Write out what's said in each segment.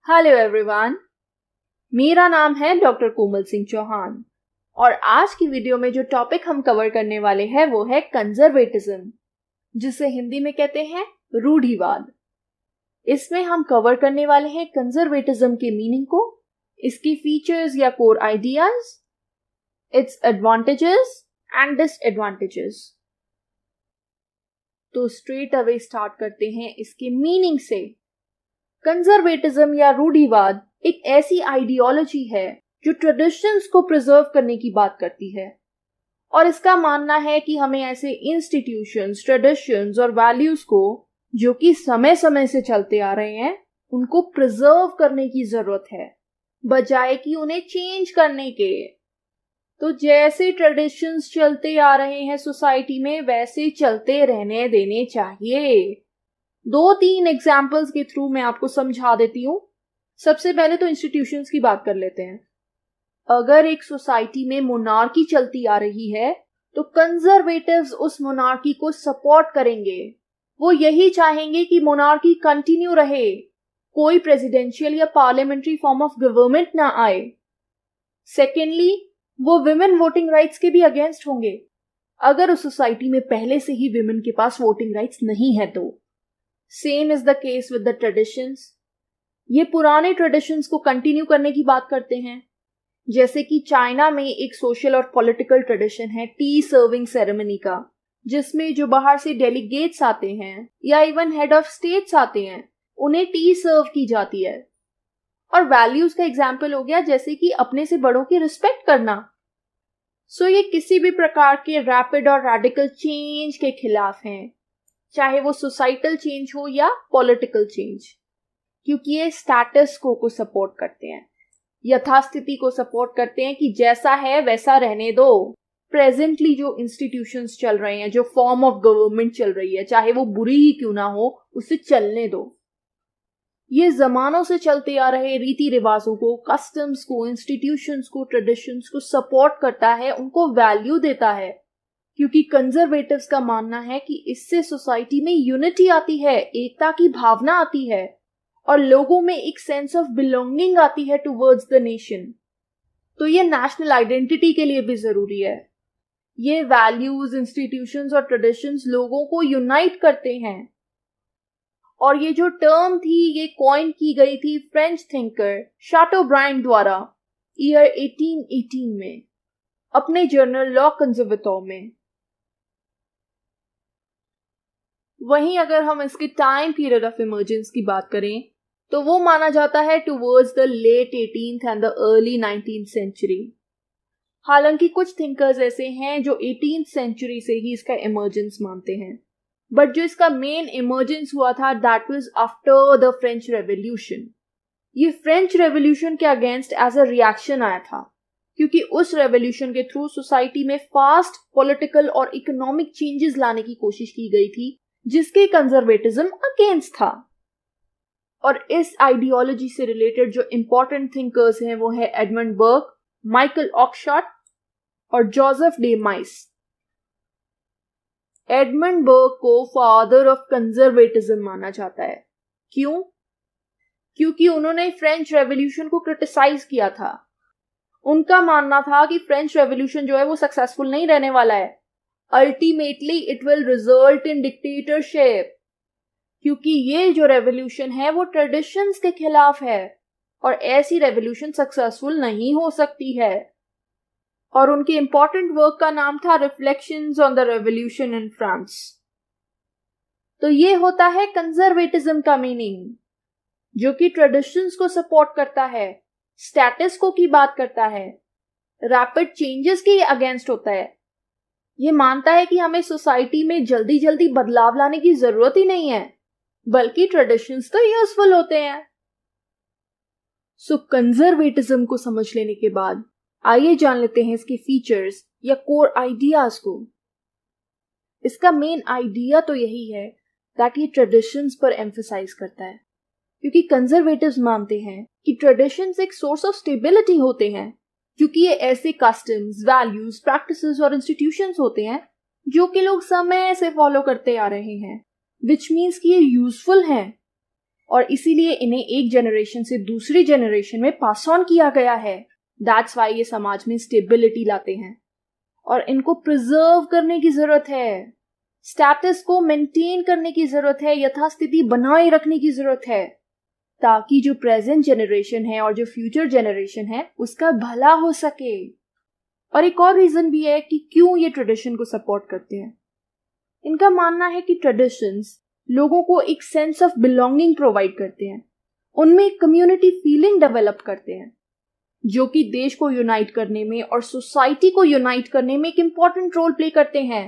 Hello everyone, मेरा नाम है डॉक्टर कोमल सिंह चौहान और आज की वीडियो में जो टॉपिक हम कवर करने वाले हैं वो है कंजर्वेटिज्म, जिसे हिंदी में कहते हैं रूढ़िवाद। इसमें हम कवर करने वाले हैं कंजर्वेटिज्म के मीनिंग को, इसकी फीचर्स या core ideas, its advantages and disadvantages. तो स्ट्रेट अवे स्टार्ट करते हैं इसके मीनिंग से। कंजर्वेटिज्म या रूढ़िवाद एक ऐसी आइडियोलॉजी है जो ट्रेडिशंस को प्रिजर्व करने की बात करती है और इसका मानना है कि हमें ऐसे इंस्टीट्यूशंस, ट्रेडिशंस और वैल्यूज को जो कि समय समय से चलते आ रहे हैं उनको प्रिजर्व करने की जरूरत है, बजाय कि उन्हें चेंज करने के। तो जैसे ट्रेडिशंस चलते आ रहे हैं सोसाइटी में वैसे चलते रहने देने चाहिए। 2-3 एग्जाम्पल्स के थ्रू मैं आपको समझा देती हूँ। सबसे पहले तो इंस्टीट्यूशंस की बात कर लेते हैं। अगर एक सोसाइटी में मोनार्की चलती आ रही है तो कंजर्वेटिव्स उस मोनार्की को सपोर्ट करेंगे। वो यही चाहेंगे कि मोनार्की कंटिन्यू रहे, कोई प्रेसिडेंशियल या पार्लियामेंट्री फॉर्म ऑफ गवर्नमेंट ना आए। सेकेंडली, वो विमेन वोटिंग राइट्स के भी अगेंस्ट होंगे अगर उस सोसाइटी में पहले से ही विमेन के पास वोटिंग राइट्स नहीं है तो। Same is the case with the traditions. ये पुराने ट्रेडिशंस को कंटिन्यू करने की बात करते हैं, जैसे कि चाइना में एक सोशल और पॉलिटिकल ट्रेडिशन है टी सर्विंग सेरेमनी का, जिसमें जो बाहर से डेलीगेट्स आते हैं या इवन हेड ऑफ स्टेट्स आते हैं उन्हें टी सर्व की जाती है। और वैल्यूज का एग्जाम्पल हो गया जैसे कि अपने से बड़ों की रिस्पेक्ट करना। सो ये किसी भी प्रकार के रैपिड और रेडिकल चेंज के खिलाफ हैं, चाहे वो सोसाइटल चेंज हो या पॉलिटिकल चेंज, क्योंकि ये स्टेटस को सपोर्ट करते हैं, यथास्थिति को सपोर्ट करते हैं कि जैसा है वैसा रहने दो। प्रेजेंटली जो इंस्टीट्यूशंस चल रहे हैं, जो फॉर्म ऑफ गवर्नमेंट चल रही है, चाहे वो बुरी ही क्यों ना हो, उसे चलने दो। ये जमानों से चलते आ रहे रीति रिवाजों को, कस्टम्स को, इंस्टीट्यूशंस को, ट्रेडिशंस को सपोर्ट करता है, उनको वैल्यू देता है, क्योंकि कंजर्वेटिव्स का मानना है कि इससे सोसाइटी में यूनिटी आती है, एकता की भावना आती है और लोगों में एक सेंस ऑफ बिलोंगिंग आती है टुवर्ड्स द नेशन। तो ये नेशनल आइडेंटिटी के लिए भी जरूरी है। ये वैल्यूज, इंस्टीट्यूशंस और ट्रेडिशंस लोगों को यूनाइट करते हैं। और ये जो टर्म थी ये कॉइन की गई थी फ्रेंच थिंकर शाटोब्राइन द्वारा ईयर 1818 में अपने जर्नल लॉ कंजर्वेटोर में। वहीं अगर हम इसके टाइम पीरियड ऑफ इमर्जेंस की बात करें तो वो माना जाता है towards the late 18th and the early 19th century. हालांकि कुछ थिंकर्स ऐसे हैं जो 18th सेंचुरी से ही इसका इमर्जेंस मानते हैं, बट जो इसका मेन इमर्जेंस हुआ था that was after the French revolution. ये फ्रेंच रेवोल्यूशन के अगेंस्ट एज अ रिएक्शन आया था, क्योंकि उस रेवोल्यूशन के थ्रू सोसाइटी में फास्ट पॉलिटिकल और इकोनॉमिक चेंजेस लाने की कोशिश की गई थी, जिसके कंजर्वेटिज्म अगेंस्ट था। और इस आइडियोलॉजी से रिलेटेड जो इंपॉर्टेंट थिंकर्स हैं वो है एडमंड बर्क, माइकल ऑक्सशॉट और जोसेफ डे माइस। एडमंड बर्क को फादर ऑफ कंजर्वेटिज्म माना जाता है। क्यों? क्योंकि उन्होंने फ्रेंच रेवोल्यूशन को क्रिटिसाइज किया था। उनका मानना था कि फ्रेंच रेवोल्यूशन जो है वो सक्सेसफुल नहीं रहने वाला है, ultimately it will result in dictatorship, क्योंकि ये जो रेवोल्यूशन है वो ट्रेडिशंस के खिलाफ है और ऐसी रेवोल्यूशन सक्सेसफुल नहीं हो सकती है। और उनके इंपॉर्टेंट वर्क का नाम था reflections on the revolution in France. तो ये होता है कंजर्वेटिज्म का मीनिंग, जो कि ट्रेडिशंस को सपोर्ट करता है, स्टेटस को की बात करता है, रैपिड चेंजेस के अगेंस्ट होता है। ये मानता है कि हमें सोसाइटी में जल्दी जल्दी बदलाव लाने की जरूरत ही नहीं है, बल्कि ट्रेडिशंस तो यूजफुल होते हैं। सो कंजर्वेटिज्म को समझ लेने के बाद आइए जान लेते हैं इसके फीचर्स या कोर आइडियाज को। इसका मेन आइडिया तो यही है दैट ये ट्रेडिशंस पर एम्फसाइज करता है, क्योंकि कंजर्वेटिव्स मानते हैं कि ट्रेडिशंस एक सोर्स ऑफ स्टेबिलिटी होते हैं, क्योंकि ये ऐसे कस्टम्स, वैल्यूज, प्रैक्टिसेस और इंस्टीट्यूशंस होते हैं जो कि लोग समय से फॉलो करते आ रहे हैं, विच मीन्स कि ये यूजफुल हैं। और इसीलिए इन्हें एक जनरेशन से दूसरी जनरेशन में पास ऑन किया गया है। दैट्स वाई ये समाज में स्टेबिलिटी लाते हैं और इनको प्रिजर्व करने की जरूरत है, स्टेटस को मेंटेन करने की जरूरत है, यथास्थिति बनाए रखने की जरूरत है, ताकि जो प्रेजेंट जनरेशन है और जो फ्यूचर जनरेशन है उसका भला हो सके। और एक और रीजन भी है कि क्यों ये ट्रेडिशन को सपोर्ट करते हैं। इनका मानना है कि ट्रेडिशंस लोगों को एक सेंस ऑफ बिलोंगिंग प्रोवाइड करते हैं, उनमें एक कम्युनिटी फीलिंग डेवलप करते हैं, जो कि देश को यूनाइट करने में और सोसाइटी को यूनाइट करने में एक इंपॉर्टेंट रोल प्ले करते हैं।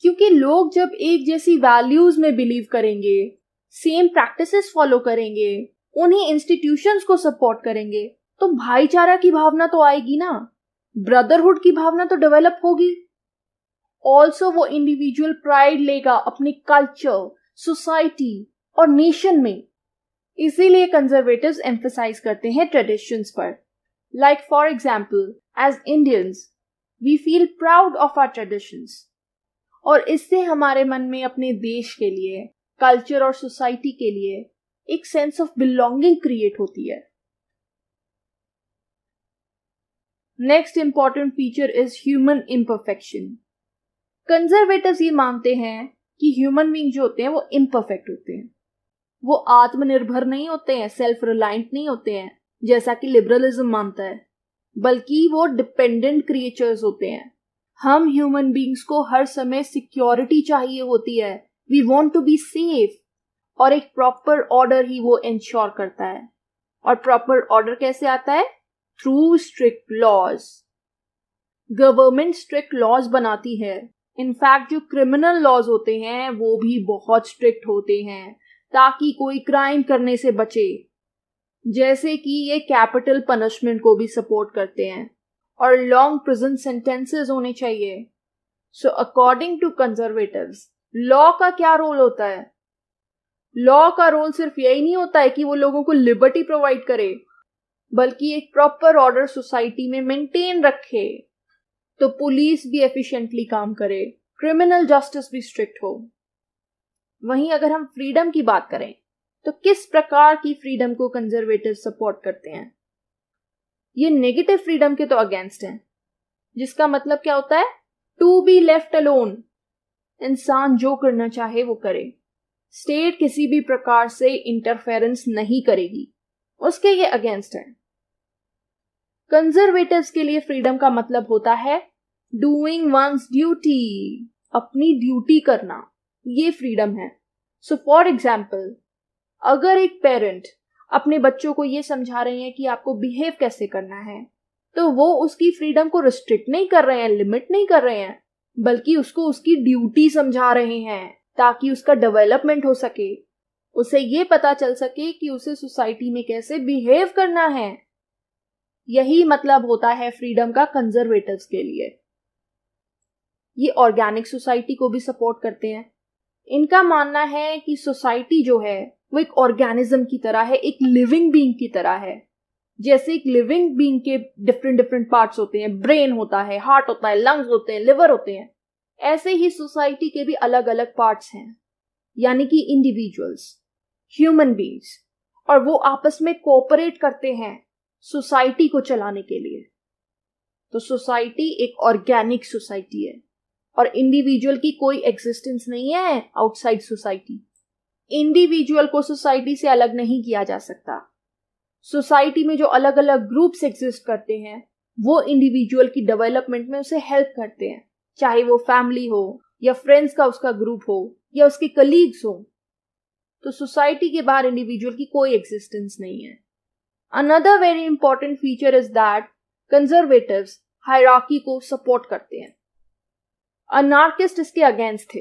क्योंकि लोग जब एक जैसी वैल्यूज में बिलीव करेंगे, सेम प्रैक्टिसेस फॉलो करेंगे, उन्हीं इंस्टीट्यूशंस को सपोर्ट करेंगे, तो भाईचारा की भावना तो आएगी ना, ब्रदरहुड की भावना तो डेवलप होगी। ऑल्सो वो इंडिविजुअल प्राइड लेगा अपने कल्चर, सोसाइटी और नेशन में। इसीलिए कंजर्वेटिव्स एम्फसाइज करते हैं ट्रेडिशंस पर। Like for example, as Indians we feel proud of our traditions, और इससे हमारे मन में अपने देश के लिए, कल्चर और सोसाइटी के लिए एक सेंस ऑफ बिलोंगिंग क्रिएट होती है। Next important feature is human imperfection. Conservatives ये मानते हैं कि ह्यूमन बीइंग जो होते हैं वो इम्परफेक्ट होते हैं, वो आत्मनिर्भर नहीं होते हैं, सेल्फ रिलायंट नहीं होते हैं जैसा कि लिबरलिज्म मानता है, बल्कि वो डिपेंडेंट क्रिएचर्स होते हैं। हम ह्यूमन बीइंग्स को हर समय सिक्योरिटी चाहिए होती है, we want to be safe, और एक प्रॉपर ऑर्डर ही वो इंश्योर करता है। और प्रॉपर ऑर्डर कैसे आता है? Through strict laws. Government strict laws बनाती है। इनफैक्ट जो क्रिमिनल लॉज होते हैं वो भी बहुत स्ट्रिक्ट होते हैं ताकि कोई क्राइम करने से बचे, जैसे कि ये कैपिटल पनिशमेंट को भी सपोर्ट करते हैं और लॉन्ग प्रिजन सेंटेंसेस होने चाहिए। So according to conservatives, law का क्या रोल होता है? लॉ का रोल सिर्फ यही नहीं होता है कि वो लोगों को लिबर्टी प्रोवाइड करे, बल्कि एक प्रॉपर ऑर्डर सोसाइटी में मेंटेन रखे, तो पुलिस भी एफिशिएंटली काम करे, क्रिमिनल जस्टिस भी स्ट्रिक्ट हो। वहीं अगर हम फ्रीडम की बात करें तो किस प्रकार की फ्रीडम को कंजर्वेटिव सपोर्ट करते हैं? ये नेगेटिव फ्रीडम के तो अगेंस्ट हैं, जिसका मतलब क्या होता है? टू बी लेफ्ट अलोन, इंसान जो करना चाहे वो करे, स्टेट किसी भी प्रकार से इंटरफेरेंस नहीं करेगी, उसके ये अगेंस्ट है। कंजर्वेटिव्स के लिए फ्रीडम का मतलब होता है डूइंग वंस ड्यूटी, अपनी ड्यूटी करना, ये फ्रीडम है। सो फॉर एग्जाम्पल, अगर एक पेरेंट अपने बच्चों को ये समझा रहे हैं कि आपको बिहेव कैसे करना है, तो वो उसकी फ्रीडम को रिस्ट्रिक्ट नहीं कर रहे हैं, लिमिट नहीं कर रहे हैं, बल्कि उसको उसकी ड्यूटी समझा रहे हैं ताकि उसका डेवलपमेंट हो सके, उसे ये पता चल सके कि उसे सोसाइटी में कैसे बिहेव करना है। यही मतलब होता है फ्रीडम का कंजर्वेटिव्स के लिए। ये ऑर्गेनिक सोसाइटी को भी सपोर्ट करते हैं। इनका मानना है कि सोसाइटी जो है वो एक ऑर्गेनिज्म की तरह है, एक लिविंग बीइंग की तरह है। जैसे एक लिविंग बीइंग के डिफरेंट डिफरेंट पार्ट्स होते हैं, ब्रेन होता है, हार्ट होता है, लंग्स होते हैं, लिवर होते हैं, ऐसे ही सोसाइटी के भी अलग अलग पार्ट्स हैं, यानी कि इंडिविजुअल्स, ह्यूमन बीइंग्स, और वो आपस में कोऑपरेट करते हैं सोसाइटी को चलाने के लिए। तो सोसाइटी एक ऑर्गेनिक सोसाइटी है और इंडिविजुअल की कोई एग्जिस्टेंस नहीं है आउटसाइड सोसाइटी। इंडिविजुअल को सोसाइटी से अलग नहीं किया जा सकता। सोसाइटी में जो अलग अलग ग्रुप्स एग्जिस्ट करते हैं वो इंडिविजुअल की डेवलपमेंट में उसे हेल्प करते हैं, चाहे वो फैमिली हो या फ्रेंड्स का उसका ग्रुप हो या उसके कलीग्स हो। तो सोसाइटी के बाहर इंडिविजुअल की कोई एग्जिस्टेंस नहीं है। Another very important feature is that conservatives hierarchy को सपोर्ट करते हैं। अनार्किस्ट इसके अगेंस्ट थे,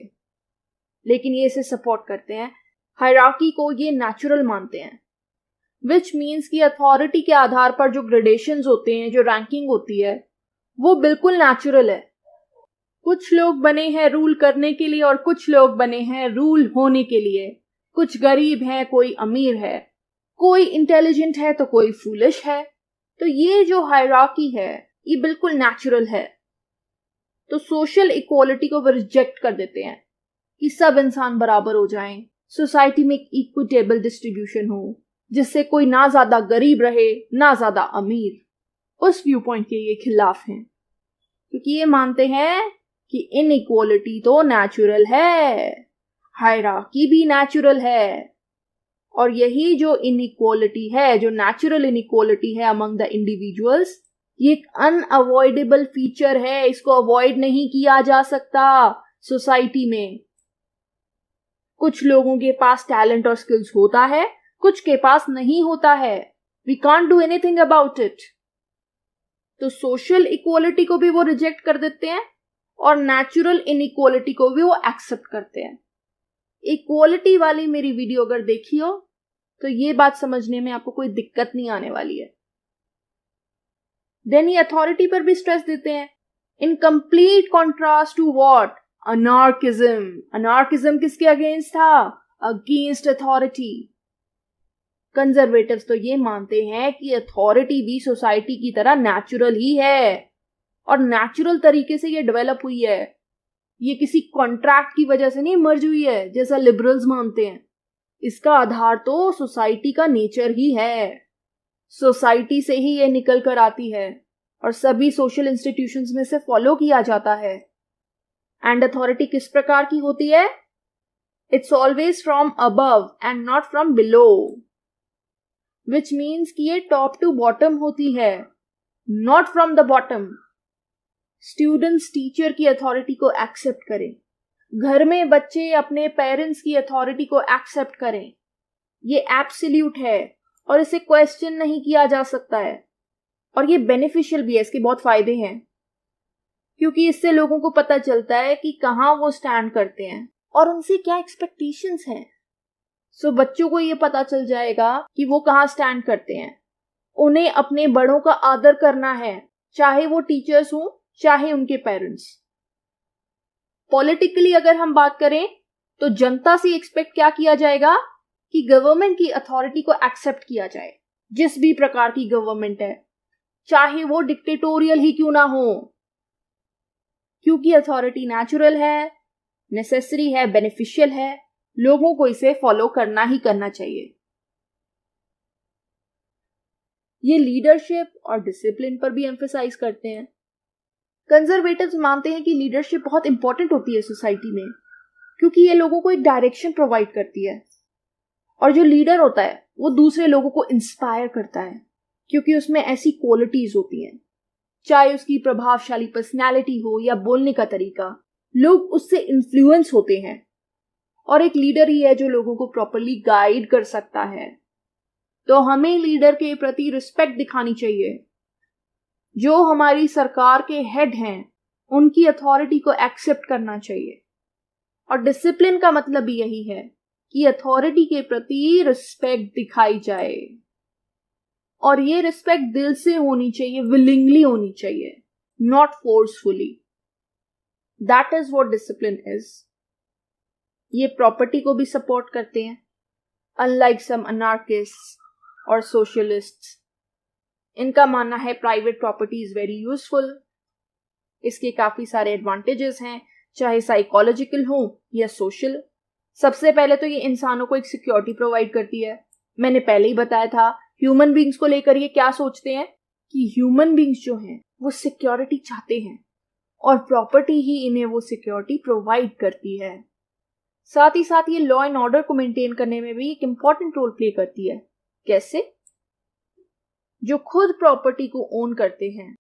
लेकिन ये इसे सपोर्ट करते हैं। हायरार्की को ये नेचुरल मानते हैं, विच मीन्स कि अथॉरिटी के आधार पर जो ग्रेडेशंस होते हैं, जो रैंकिंग होती है, वो बिल्कुल नेचुरल है। कुछ लोग बने हैं रूल करने के लिए और कुछ लोग बने हैं रूल होने के लिए। कुछ गरीब है, कोई अमीर है, कोई इंटेलिजेंट है तो कोई फूलिश है। तो ये जो हायरार्की है ये बिल्कुल नेचुरल है। तो सोशल इक्वालिटी को वो रिजेक्ट कर देते हैं कि सब इंसान बराबर हो जाएं, सोसाइटी में एक इक्विटेबल डिस्ट्रीब्यूशन हो, जिससे कोई ना ज्यादा गरीब रहे ना ज्यादा अमीर। उस व्यू पॉइंट के ये खिलाफ हैं, क्योंकि ये मानते हैं कि इनइक्वालिटी तो नेचुरल है, हायरार्की भी नेचुरल है, और यही जो इनइक्वालिटी है, जो नेचुरल इनइक्वालिटी है अमंग द इंडिविजुअल्स, ये एक अनअवॉइडेबल फीचर है, इसको अवॉइड नहीं किया जा सकता सोसाइटी में। कुछ लोगों के पास टैलेंट और स्किल्स होता है, कुछ के पास नहीं होता है। We can't do anything about it. तो सोशल इक्वालिटी को भी वो रिजेक्ट कर देते हैं और नेचुरल इनइक्वालिटी को भी वो एक्सेप्ट करते हैं। इक्वालिटी वाली मेरी वीडियो अगर देखी हो तो ये बात समझने में आपको कोई दिक्कत नहीं आने वाली है। देन ये अथॉरिटी पर भी स्ट्रेस देते हैं, in complete contrast to what? Anarchism. Anarchism किसके अगेंस्ट था? Against authority. कंजर्वेटिव्स तो ये मानते हैं कि अथॉरिटी भी सोसाइटी की तरह नेचुरल ही है और नेचुरल तरीके से ये डेवलप हुई है, ये किसी कॉन्ट्रैक्ट की वजह से नहीं मर्ज हुई है जैसा लिबरल्स मानते हैं। इसका आधार तो सोसाइटी का नेचर ही है, सोसाइटी से ही ये निकल कर आती है और सभी सोशल इंस्टीट्यूशंस में से फॉलो किया जाता है। एंड अथॉरिटी किस प्रकार की होती है? It's always from above and not from below, which means कि ये टॉप टू बॉटम होती है, not from the bottom. Students teacher की अथॉरिटी को एक्सेप्ट करें, घर में बच्चे अपने पेरेंट्स की अथॉरिटी को एक्सेप्ट करें, ये एब्सोल्यूट है और इसे क्वेश्चन नहीं किया जा सकता है। और ये बेनिफिशियल भी है, इसके बहुत फायदे हैं, क्योंकि इससे लोगों को पता चलता है कि कहाँ वो स्टैंड करते हैं और उनसे क्या एक्सपेक्टेशंस हैं। सो बच्चों को ये पता चल जाएगा कि वो कहाँ स्टैंड करते हैं। उन्हें अपने बड़ों का आदर करना है, चाहे वो टीचर्स हों चाहे उनके पेरेंट्स। पॉलिटिकली अगर हम बात करें तो जनता से एक्सपेक्ट क्या किया जाएगा कि गवर्नमेंट की अथॉरिटी को एक्सेप्ट किया जाए, जिस भी प्रकार की गवर्नमेंट है, चाहे वो डिक्टेटोरियल ही क्यों ना हो, क्योंकि अथॉरिटी नेचुरल है, नेसेसरी है, बेनिफिशियल है, लोगों को इसे फॉलो करना ही करना चाहिए। ये लीडरशिप और डिसिप्लिन पर भी एम्फेसाइज करते हैं। कंजर्वेटिव्स मानते हैं कि लीडरशिप बहुत इंपॉर्टेंट होती है सोसाइटी में, क्योंकि ये लोगों को एक डायरेक्शन प्रोवाइड करती है, और जो लीडर होता है वो दूसरे लोगों को इंस्पायर करता है, क्योंकि उसमें ऐसी क्वालिटीज होती हैं, चाहे उसकी प्रभावशाली पर्सनैलिटी हो या बोलने का तरीका, लोग उससे इन्फ्लुएंस होते हैं। और एक लीडर ही है जो लोगों को प्रॉपरली गाइड कर सकता है। तो हमें लीडर के प्रति रिस्पेक्ट दिखानी चाहिए। जो हमारी सरकार के हेड हैं उनकी अथॉरिटी को एक्सेप्ट करना चाहिए। और डिसिप्लिन का मतलब भी यही है कि अथॉरिटी के प्रति रिस्पेक्ट दिखाई जाए, और ये रिस्पेक्ट दिल से होनी चाहिए, विलिंगली होनी चाहिए, not forcefully. That is what discipline is. ये प्रॉपर्टी को भी सपोर्ट करते हैं, अनलाइक सम अनार्किस्ट्स और सोशलिस्ट्स। इनका मानना है private property is very useful, इसके काफी सारे एडवांटेजेस हैं, चाहे साइकोलॉजिकल हो या सोशल। सबसे पहले तो ये इंसानों को एक सिक्योरिटी प्रोवाइड करती है। मैंने पहले ही बताया था ह्यूमन बींग्स को लेकर ये क्या सोचते हैं कि ह्यूमन बींग्स जो हैं वो सिक्योरिटी चाहते हैं, और प्रॉपर्टी ही इन्हें वो सिक्योरिटी प्रोवाइड करती है। साथ ही साथ ये लॉ एंड ऑर्डर को मेंटेन करने में भी एक इंपॉर्टेंट रोल प्ले करती है। कैसे? जो खुद प्रॉपर्टी को ओन करते हैं,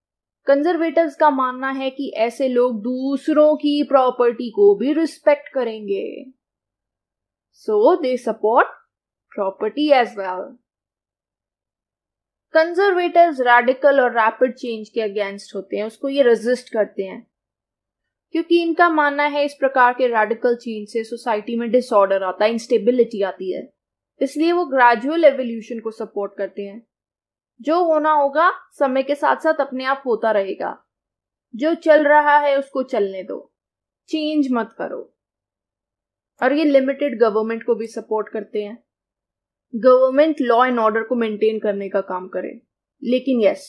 कंजर्वेटिव्स का मानना है कि ऐसे लोग दूसरों की प्रॉपर्टी को भी रिस्पेक्ट करेंगे, so they support property as well. Conservatives radical और रैपिड चेंज के अगेंस्ट होते हैं, उसको ये रेजिस्ट करते हैं, क्योंकि इनका मानना है इस प्रकार के रैडिकल चेंज से सोसाइटी में डिसऑर्डर आता है, इंस्टेबिलिटी आती है। इसलिए वो ग्रेजुअल एवोल्यूशन को सपोर्ट करते हैं। जो होना होगा समय के साथ साथ अपने आप होता रहेगा, जो चल रहा है उसको चलने दो, चेंज मत करो। और ये लिमिटेड गवर्नमेंट को भी सपोर्ट करते हैं। गवर्नमेंट लॉ एंड ऑर्डर को मेंटेन करने का काम करे, लेकिन यस,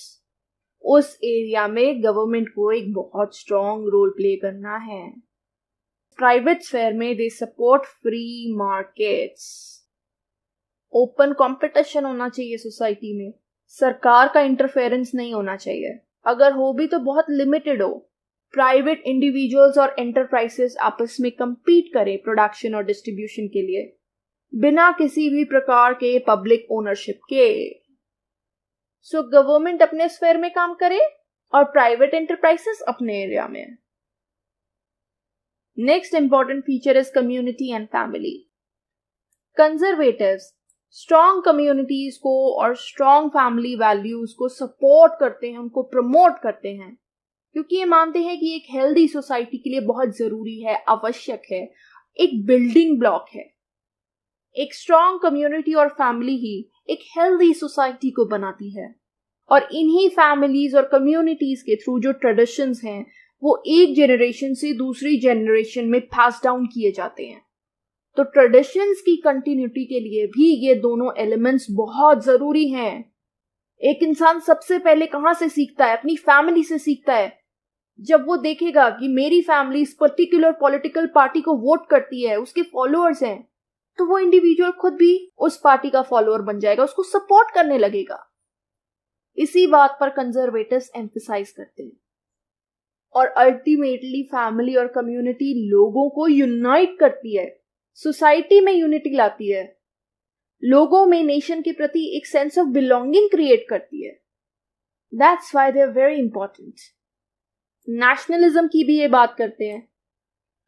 उस एरिया में गवर्नमेंट को एक बहुत स्ट्रॉन्ग रोल प्ले करना है। प्राइवेट स्फेयर में they support free markets. Open competition होना चाहिए सोसाइटी में, सरकार का इंटरफेरेंस नहीं होना चाहिए, अगर हो भी तो बहुत लिमिटेड हो। प्राइवेट इंडिविजुअल्स और एंटरप्राइजेस आपस में compete करें प्रोडक्शन और डिस्ट्रीब्यूशन के लिए, बिना किसी भी प्रकार के पब्लिक ओनरशिप के। सो गवर्नमेंट अपने स्फेयर में काम करे और प्राइवेट एंटरप्राइजेस अपने एरिया में। Next important feature is community and family. Conservatives strong communities को और स्ट्रॉन्ग फैमिली वैल्यूज को सपोर्ट करते हैं, उनको प्रमोट करते हैं, क्योंकि ये मानते हैं कि एक हेल्दी सोसाइटी के लिए बहुत जरूरी है, आवश्यक है, एक बिल्डिंग ब्लॉक है। एक स्ट्रॉन्ग कम्युनिटी और फैमिली ही एक हेल्दी सोसाइटी को बनाती है, और इन्हीं फैमिलीज और कम्युनिटीज के थ्रू जो ट्रेडिशंस हैं वो एक जनरेशन से दूसरी जनरेशन में पास डाउन किए जाते हैं। तो ट्रेडिशंस की कंटिन्यूटी के लिए भी ये दोनों एलिमेंट्स बहुत जरूरी हैं। एक इंसान सबसे पहले कहां से सीखता है? अपनी फैमिली से सीखता है। जब वो देखेगा कि मेरी फैमिली इस पर्टिकुलर पॉलिटिकल पार्टी को वोट करती है, उसके फॉलोअर्स हैं, तो वो इंडिविजुअल खुद भी उस पार्टी का फॉलोअर बन जाएगा, उसको सपोर्ट करने लगेगा। इसी बात पर कंजर्वेटिव्स एम्फसाइज करते हैं। और अल्टीमेटली फैमिली और कम्युनिटी लोगों को यूनाइट करती है, सोसाइटी में यूनिटी लाती है, लोगों में नेशन के प्रति एक सेंस ऑफ बिलोंगिंग क्रिएट करती है। That's why they are very important. Nationalism की भी ये बात करते हैं।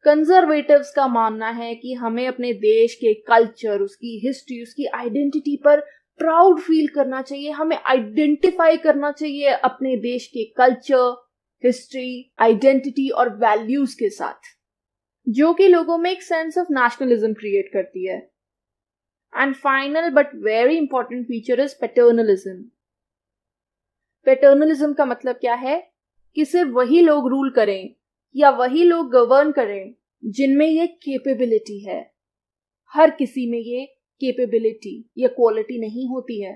कंजर्वेटिव्स का मानना है कि हमें अपने देश के कल्चर, उसकी हिस्ट्री, उसकी आइडेंटिटी पर प्राउड फील करना चाहिए। हमें आइडेंटिफाई करना चाहिए अपने देश के कल्चर, हिस्ट्री, आइडेंटिटी और वैल्यूज के साथ, जो कि लोगों में एक सेंस ऑफ नेशनलिज्म क्रिएट करती है। And final but very important feature is paternalism. Paternalism का मतलब क्या है? कि सिर्फ वही लोग रूल करें या वही लोग गवर्न करें जिनमें ये कैपेबिलिटी है। हर किसी में ये कैपेबिलिटी या क्वालिटी नहीं होती है।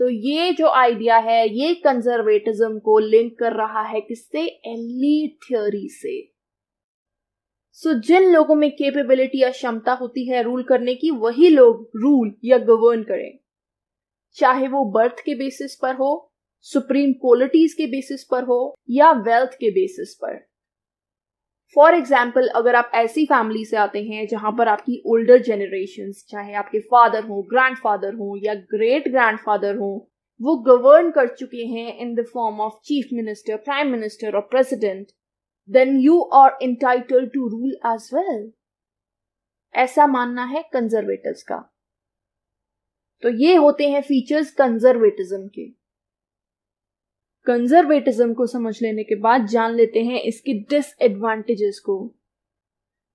तो ये जो आइडिया है ये कंजर्वेटिज्म को लिंक कर रहा है किससे? एलीट थ्योरी से। सो जिन लोगों में कैपेबिलिटी या क्षमता होती है रूल करने की, वही लोग रूल या गवर्न करें, चाहे वो बर्थ के बेसिस पर हो, सुप्रीम क्वालिटीज के बेसिस पर हो या वेल्थ के बेसिस पर। फॉर एग्जाम्पल, अगर आप ऐसी फैमिली से आते हैं जहां पर आपकी ओल्डर जनरेशंस, चाहे आपके फादर हो, ग्रैंडफादर हो या ग्रेट ग्रैंडफादर हो, वो गवर्न कर चुके हैं in the form of chief minister, prime minister और president, then you are entitled to rule as well. ऐसा मानना है कंजर्वेटिव्स का। तो ये होते हैं फीचर्स कंजर्वेटिज्म के। कंजर्वेटिज्म को समझ लेने के बाद जान लेते हैं इसके डिसएडवांटेजेस को।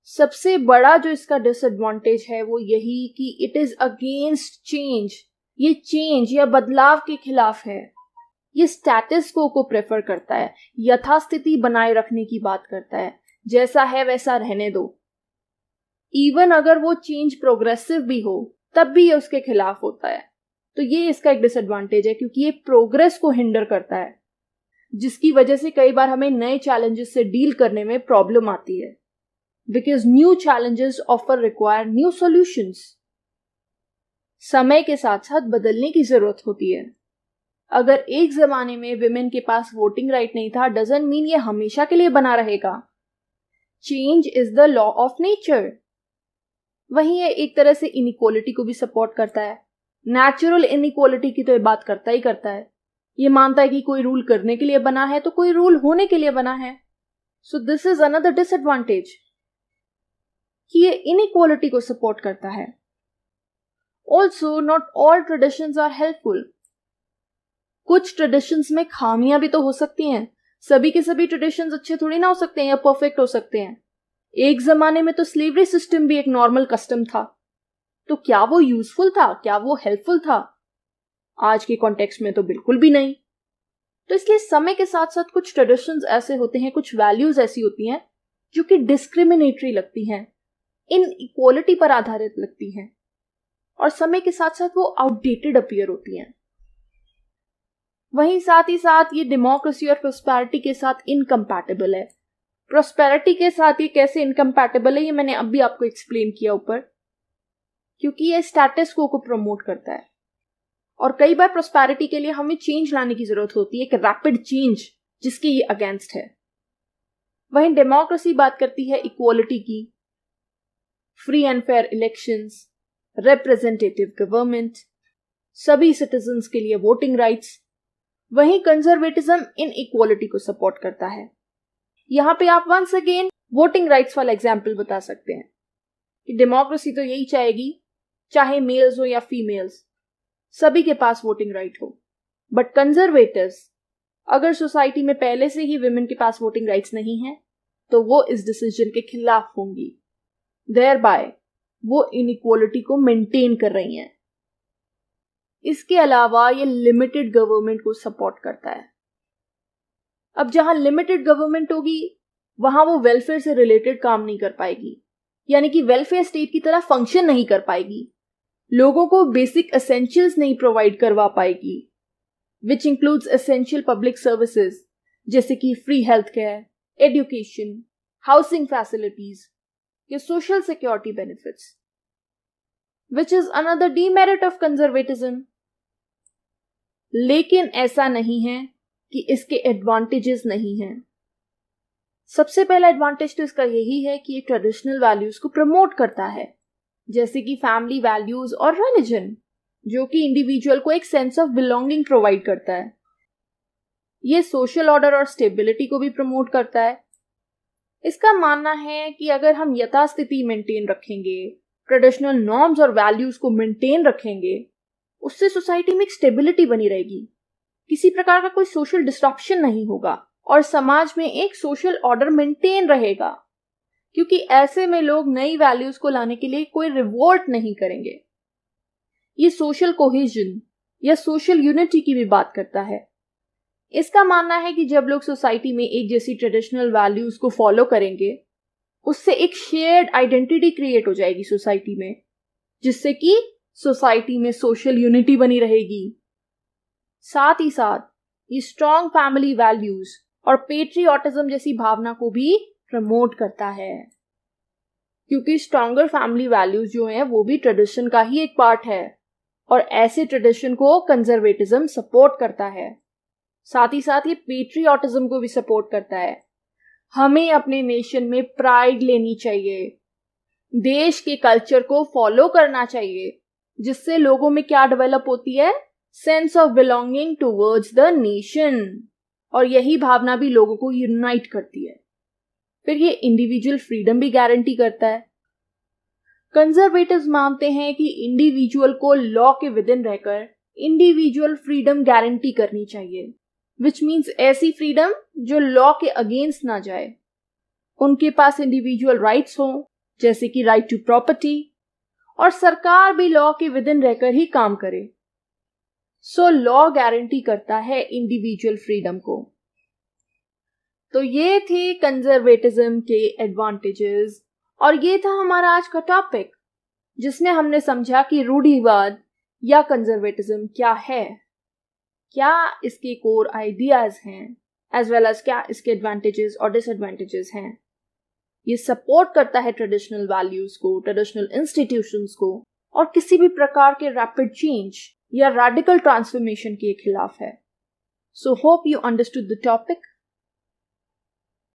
सबसे बड़ा जो इसका डिसएडवांटेज है वो यही कि इट इज अगेंस्ट चेंज। ये चेंज या बदलाव के खिलाफ है। ये स्टेटस को प्रेफर करता है, यथास्थिति बनाए रखने की बात करता है, जैसा है वैसा रहने दो। इवन अगर वो चेंज प्रोग्रेसिव भी हो तब भी ये उसके खिलाफ होता है। तो ये इसका एक डिसएडवांटेज है, क्योंकि ये प्रोग्रेस को हिंडर करता है, जिसकी वजह से कई बार हमें नए चैलेंजेस से डील करने में प्रॉब्लम आती है, because new challenges offer require new solutions. समय के साथ साथ बदलने की जरूरत होती है। अगर एक जमाने में विमेन के पास वोटिंग राइट नहीं था, डजंट मीन ये हमेशा के लिए बना रहेगा। Change is the law of nature. वहीं ये एक तरह से इनइक्वालिटी को भी सपोर्ट करता है। नेचुरल इनइक्वालिटी की तो ये बात करता ही करता है। ये मानता है कि कोई रूल करने के लिए बना है तो कोई रूल होने के लिए बना है। So this is another disadvantage कि ये इनइक्वालिटी को सपोर्ट करता है। Also not all traditions are helpful. कुछ ट्रेडिशंस में खामियां भी तो हो सकती हैं। सभी के सभी ट्रेडिशंस अच्छे थोड़ी ना हो सकते हैं या परफेक्ट हो सकते हैं। एक जमाने में तो स्लेवरी सिस्टम भी एक नॉर्मल कस्टम था, तो क्या वो यूजफुल था? क्या वो हेल्पफुल था? आज के कॉन्टेक्स्ट में तो बिल्कुल भी नहीं। तो इसलिए समय के साथ साथ कुछ ट्रेडिशंस ऐसे होते हैं, कुछ वैल्यूज ऐसी होती हैं जो कि डिस्क्रिमिनेटरी लगती हैं, इनइक्वालिटी पर आधारित लगती हैं, और समय के साथ साथ वो आउटडेटेड अपीयर होती हैं। वहीं साथ ही साथ ये डेमोक्रेसी और प्रॉस्पेरिटी के साथ इनकम्पैटिबल है। प्रोस्पेरिटी के साथ ये कैसे इनकम्पैटिबल है ये मैंने अभी आपको एक्सप्लेन किया ऊपर, क्योंकि ये स्टेटस को प्रमोट करता है और कई बार प्रोस्पेरिटी के लिए हमें चेंज लाने की जरूरत होती है, एक रैपिड चेंज जिसके ये अगेंस्ट है। वहीं डेमोक्रेसी बात करती है इक्वालिटी की, free and fair elections, representative government, सभी सिटीजन्स के लिए वोटिंग राइट्स। वहीं कंजर्वेटिज्म इन इक्वालिटी को सपोर्ट करता है। यहां पे आप वंस अगेन वोटिंग राइट्स वाला एग्जाम्पल बता सकते हैं कि डेमोक्रेसी तो यही चाहेगी, चाहे मेल्स हो या फीमेल्स, सभी के पास वोटिंग राइट हो। बट कंजर्वेटिव्स, अगर सोसाइटी में पहले से ही विमेन के पास वोटिंग राइट्स नहीं है तो वो इस डिसीजन के खिलाफ होंगी। देयरबाय वो इनइक्वालिटी को मेंटेन कर रही हैं। इसके अलावा ये लिमिटेड गवर्नमेंट को सपोर्ट करता है। अब जहां लिमिटेड गवर्नमेंट होगी वहां वो वेलफेयर से रिलेटेड काम नहीं कर पाएगी, यानी कि वेलफेयर स्टेट की तरह फंक्शन नहीं कर पाएगी, लोगों को बेसिक एसेंशियल्स नहीं प्रोवाइड करवा पाएगी, which includes essential public services जैसे कि free health care, education, housing facilities या social security benefits, which is another demerit of conservatism. लेकिन ऐसा नहीं है कि इसके एडवांटेजेस नहीं हैं। सबसे पहला एडवांटेज तो इसका यही है कि ये ट्रेडिशनल वैल्यूज को प्रमोट करता है, जैसे कि फैमिली वैल्यूज और रिलीजन, जो कि इंडिविजुअल को एक सेंस ऑफ बिलोंगिंग प्रोवाइड करता है। ये सोशल ऑर्डर और स्टेबिलिटी को भी प्रमोट करता है। इसका मानना है कि अगर हम यथास्थिति मेंटेन रखेंगे, ट्रेडिशनल नॉर्म्स और वैल्यूज को मेंटेन रखेंगे, उससे सोसाइटी में एक स्टेबिलिटी बनी रहेगी, किसी प्रकार का कोई सोशल डिस्ट्रप्शन नहीं होगा और समाज में एक सोशल ऑर्डर मेंटेन रहेगा, क्योंकि ऐसे में लोग नई वैल्यूज को लाने के लिए कोई रिवोल्ट नहीं करेंगे। ये सोशल कोहेजन या सोशल यूनिटी की भी बात करता है। इसका मानना है कि जब लोग सोसाइटी में एक जैसी ट्रेडिशनल वैल्यूज को फॉलो करेंगे, उससे एक शेयर्ड आइडेंटिटी क्रिएट हो जाएगी सोसाइटी में, जिससे कि सोसाइटी में सोशल यूनिटी बनी रहेगी। साथ ही साथ ये स्ट्रॉन्ग फैमिली वैल्यूज और पेट्रियोटिज्म जैसी भावना को भी प्रमोट करता है, क्योंकि स्ट्रॉन्गर फैमिली वैल्यूज जो हैं वो भी ट्रेडिशन का ही एक पार्ट है और ऐसे ट्रेडिशन को कंजर्वेटिज्म सपोर्ट करता है। साथ ही साथ ये पेट्रियोटिज्म को भी सपोर्ट करता है। हमें अपने नेशन में प्राइड लेनी चाहिए, देश के कल्चर को फॉलो करना चाहिए, जिससे लोगों में क्या डेवलप होती है, sense of belonging towards the nation, और यही भावना भी लोगों को यूनाइट करती है। फिर ये इंडिविजुअल फ्रीडम भी गारंटी करता है। कंजर्वेटिव्स मानते हैं कि इंडिविजुअल को लॉ के विद इन रहकर इंडिविजुअल फ्रीडम गारंटी करनी चाहिए, विच मीन्स ऐसी फ्रीडम जो लॉ के अगेंस्ट ना जाए। उनके पास इंडिविजुअल राइट्स हो, जैसे कि राइट टू प्रॉपर्टी, और सरकार भी लॉ के विद इन रहकर ही काम करे। सो लॉ गारंटी करता है इंडिविजुअल फ्रीडम को। तो ये थे कंजर्वेटिज्म के एडवांटेजेस, और ये था हमारा आज का टॉपिक, जिसमें हमने समझा कि रूढ़िवाद या कंजर्वेटिज्म क्या है, क्या इसके कोर आइडियाज हैं, एज वेल एज क्या इसके एडवांटेजेस और डिसएडवांटेजेस हैं। ये सपोर्ट करता है ट्रेडिशनल वैल्यूज को, ट्रेडिशनल इंस्टीट्यूशंस को, और किसी भी प्रकार के रैपिड चेंज या रेडिकल ट्रांसफॉर्मेशन के खिलाफ है। So hope you understood the topic.